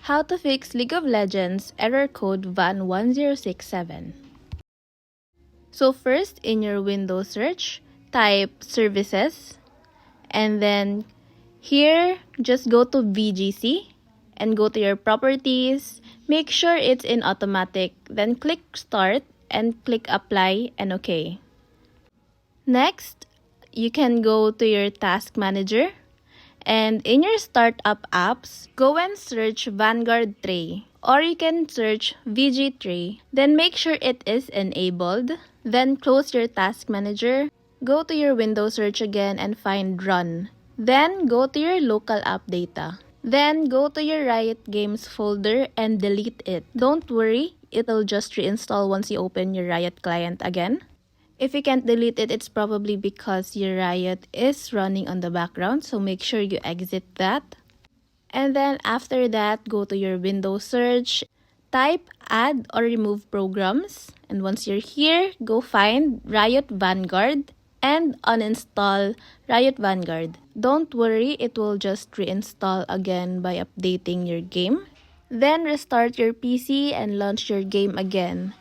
How to fix League of Legends error code VAN1067. So first, in your Windows search, type services, and then here, just go to VGC and go to your properties. Make sure it's in automatic, then click start and click apply and OK. Next, you can go to your task manager, and in your startup apps, go and search Vanguard tray, or you can search VG tray. Then make sure it is enabled. Then close your task manager. Go to your Windows search again and find run. Then go to your local app data. Then go to your Riot Games folder and delete it. Don't worry, it'll just reinstall once you open your Riot client again. If you can't delete it, it's probably because your Riot is running on the background, so make sure you exit that. And then after that, go to your Windows search, type add or remove programs, and once you're here, go find Riot Vanguard and uninstall Riot Vanguard. Don't worry, it will just reinstall again by updating your game. Then restart your PC and launch your game again.